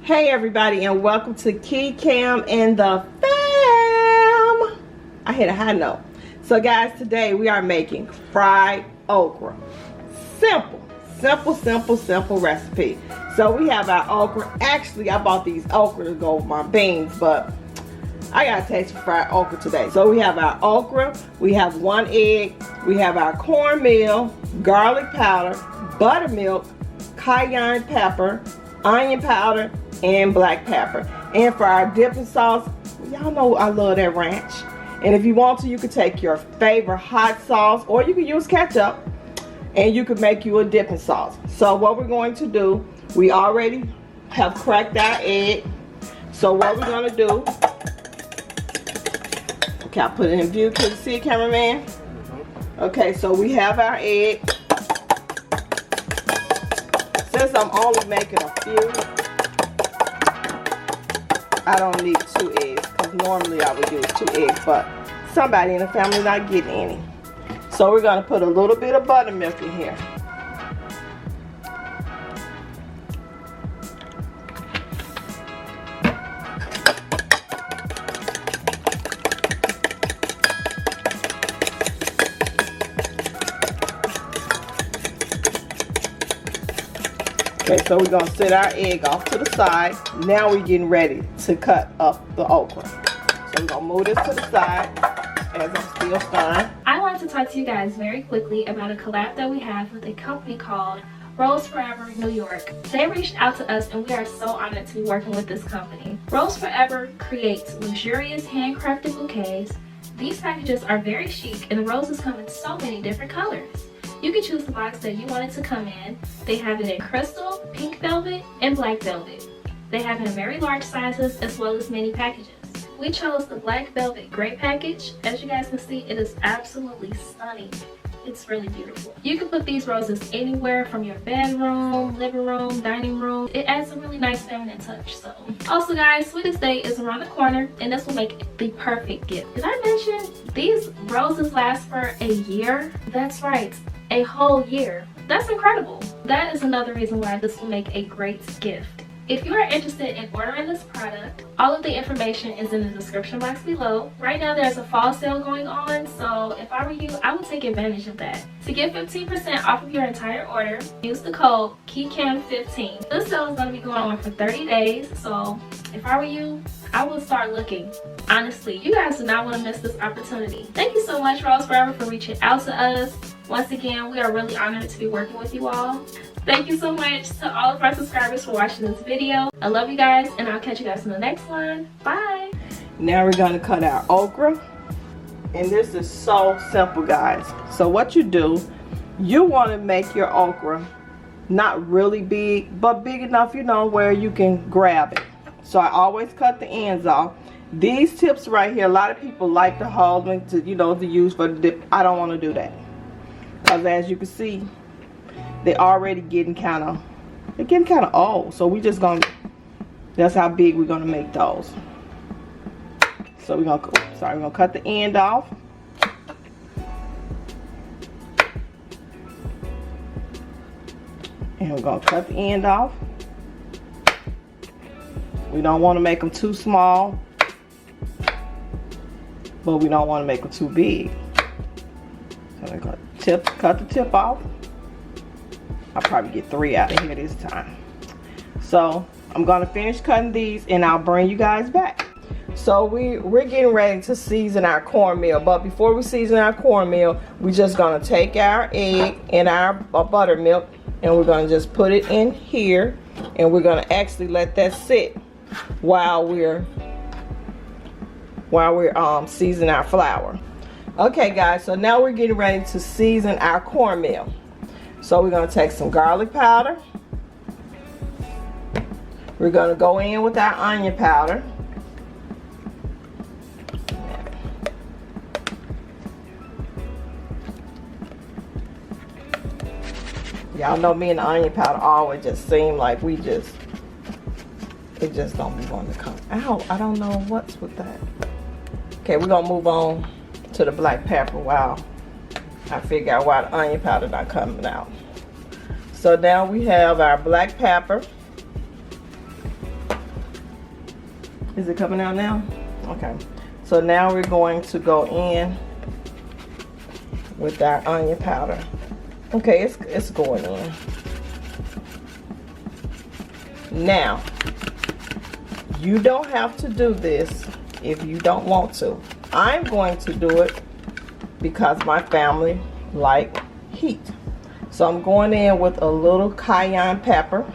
Hey everybody, and welcome to Cam and the fam. I hit a high note. So guys, today we are making fried okra. Simple recipe. So we have our okra. Actually, I bought these okra to go with my beans, but I gotta taste fried okra today. So we have our okra, we have 1 egg, we have our cornmeal, garlic powder, buttermilk, cayenne pepper, onion powder, and black pepper. And for our dipping sauce, y'all know I love that ranch. And if you want to, you could take your favorite hot sauce, or you can use ketchup, and you could make you a dipping sauce. So what we're going to do, we already have cracked our egg. So what we're gonna do, okay, I'll put it in view. Can you see it, cameraman? Okay, so we have our egg. Since I'm only making a few, I don't need 2 eggs, because normally I would use 2 eggs, but somebody in the family not getting any. So we're gonna put a little bit of buttermilk in here. Okay, so we're gonna set our egg off to the side. Now we're getting ready to cut up the okra. So we're gonna move this to the side as I'm still stirring. I wanted to talk to you guys very quickly about a collab that we have with a company called Rose Forever New York. They reached out to us and we are so honored to be working with this company. Rose Forever creates luxurious handcrafted bouquets. These packages are very chic and the roses come in so many different colors. You can choose the box that you want it to come in. They have it in crystal, pink velvet, and black velvet. They have it in very large sizes as well as mini packages. We chose the black velvet gray package. As you guys can see, it is absolutely stunning. It's really beautiful. You can put these roses anywhere from your bedroom, living room, dining room. It adds a really nice feminine touch. So, also guys, Sweetest Day is around the corner and this will make the perfect gift. Did I mention these roses last for a year? That's right. A whole year. That's incredible. That is another reason why this will make a great gift. If you are interested in ordering this product, all of the information is in the description box below. Right now there's a fall sale going on, so if I were you, I would take advantage of that. To get 15% off of your entire order, use the code KEE'S15. This sale is going to be going on for 30 days, so if I were you, I would start looking. Honestly, you guys do not want to miss this opportunity. Thank you so much, Rose Forever, for reaching out to us. Once again, we are really honored to be working with you all. Thank you so much to all of our subscribers for watching this video. I love you guys, and I'll catch you guys in the next one. Bye! Now we're gonna cut our okra. And this is so simple, guys. So what you do, you wanna make your okra not really big, but big enough, you know, where you can grab it. So I always cut the ends off. These tips right here, a lot of people like to hold them to, you know, to use for the dip. I don't want to do that, because as you can see, they're already getting kind of old. So we just gonna, that's how big we're gonna make those. So we're gonna cut the end off. And we're gonna cut the end off. We don't want to make them too small, but we don't want to make them too big. So we're gonna cut the tip off. I'll probably get 3 out of here this time. So I'm gonna finish cutting these and I'll bring you guys back. So we're getting ready to season our cornmeal, but before we season our cornmeal, we're just gonna take our egg and our buttermilk and we're gonna just put it in here, and we're gonna actually let that sit while we're seasoning our flour. Okay guys, so now we're getting ready to season our cornmeal. So we're gonna take some garlic powder. We're gonna go in with our onion powder. Y'all know me and the onion powder always just seem like it just don't be wanting to come out. I don't know what's with that. Okay, we're gonna move on to the black pepper. Wow, I figure out why the onion powder not coming out. So now we have our black pepper. Is it coming out now? Okay. So now we're going to go in with our onion powder. Okay, it's going in. Now, you don't have to do this if you don't want to. I'm going to do it because my family like heat. So I'm going in with a little cayenne pepper.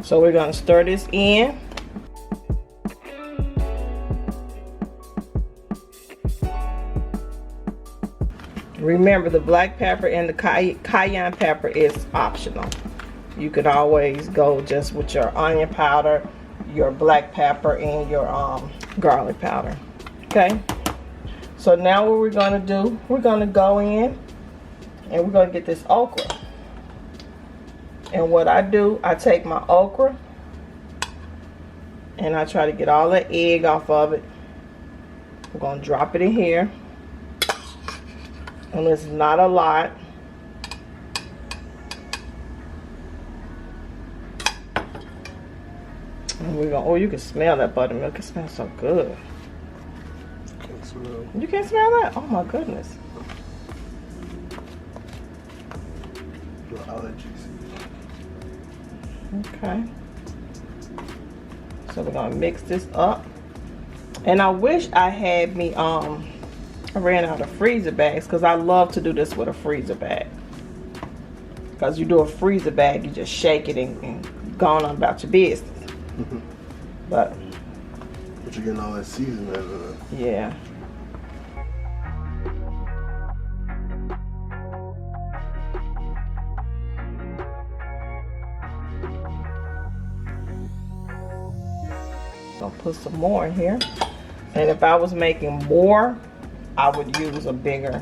So we're going to stir this in. Remember, the black pepper and the cayenne pepper is optional. You could always go just with your onion powder, your black pepper, and your garlic powder. Okay? So now what we're going to do, we're going to go in and we're going to get this okra. And what I do, I take my okra and I try to get all the egg off of it. I'm going to drop it in here. And it's not a lot. And we're going, oh, you can smell that buttermilk. It smells so good. Can't smell. You can't smell that? Oh my goodness. The allergies. Okay. So we're gonna mix this up. And I wish I had me I ran out of freezer bags because I love to do this with a freezer bag. Because you do a freezer bag, you just shake it and go on about your business. But you're getting all that seasoning out of it. Yeah. I'll put some more in here. And if I was making more, I would use a bigger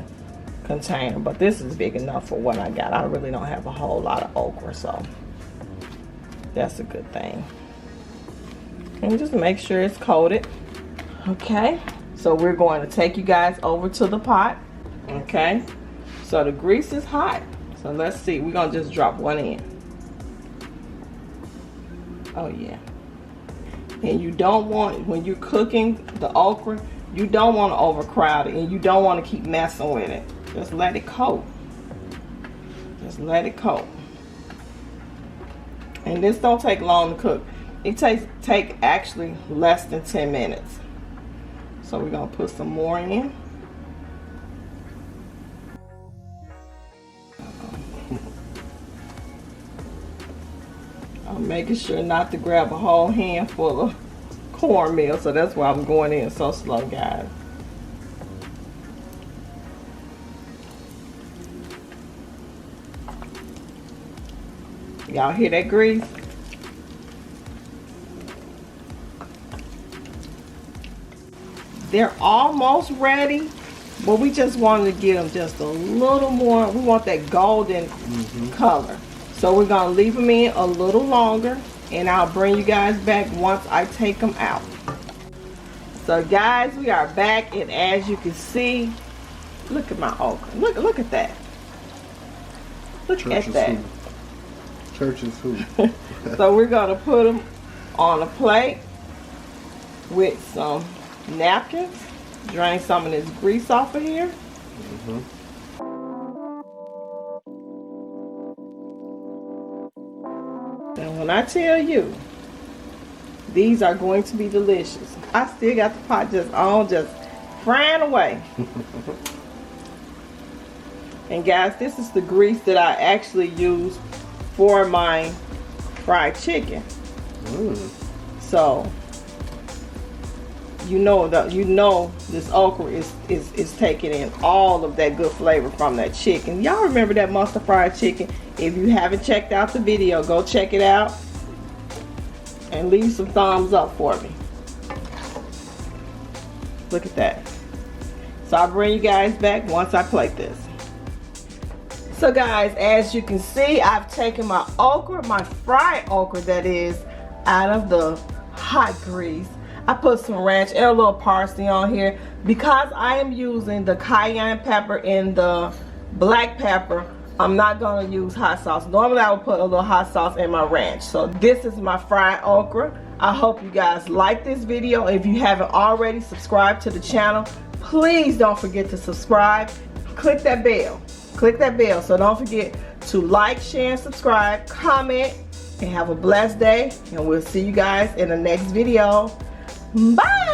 container. But this is big enough for what I got. I really don't have a whole lot of okra, so that's a good thing. And just make sure it's coated. Okay, so we're going to take you guys over to the pot. Okay, so the grease is hot. So let's see, we're gonna just drop one in. Oh yeah. And you don't want, when you're cooking the okra, you don't want to overcrowd it and you don't want to keep messing with it. Just let it coat. Just let it coat. And this don't take long to cook. It take actually less than 10 minutes. So we're going to put some more in. I'm making sure not to grab a whole handful of cornmeal, so that's why I'm going in so slow, guys. Y'all hear that grease? They're almost ready, but we just wanted to give them just a little more. We want that golden color. So we're gonna leave them in a little longer, and I'll bring you guys back once I take them out. So guys, we are back, and as you can see, look at my okra. Look at that. Look at that. Church is who? So we're gonna put them on a plate with some napkins. Drain some of this grease off of here. And when I tell you, these are going to be delicious. I still got the pot just on, just frying away. And guys, this is the grease that I actually use for my fried chicken. So you know this okra is taking in all of that good flavor from that chicken. Y'all remember that mustard fried chicken? If you haven't checked out the video, go check it out and leave some thumbs up for me. Look at that. So I'll bring you guys back once I plate this. So guys, as you can see, I've taken my okra, my fried okra that is, out of the hot grease. I put some ranch and a little parsley on here because I am using the cayenne pepper and the black pepper. I'm not gonna use hot sauce. Normally I would put a little hot sauce in my ranch. So this is my fried okra. I hope you guys like this video. If you haven't already subscribed to the channel, please don't forget to subscribe. Click that bell. Click that bell. So don't forget to like, share, and subscribe, comment, and have a blessed day. And we'll see you guys in the next video. Bye!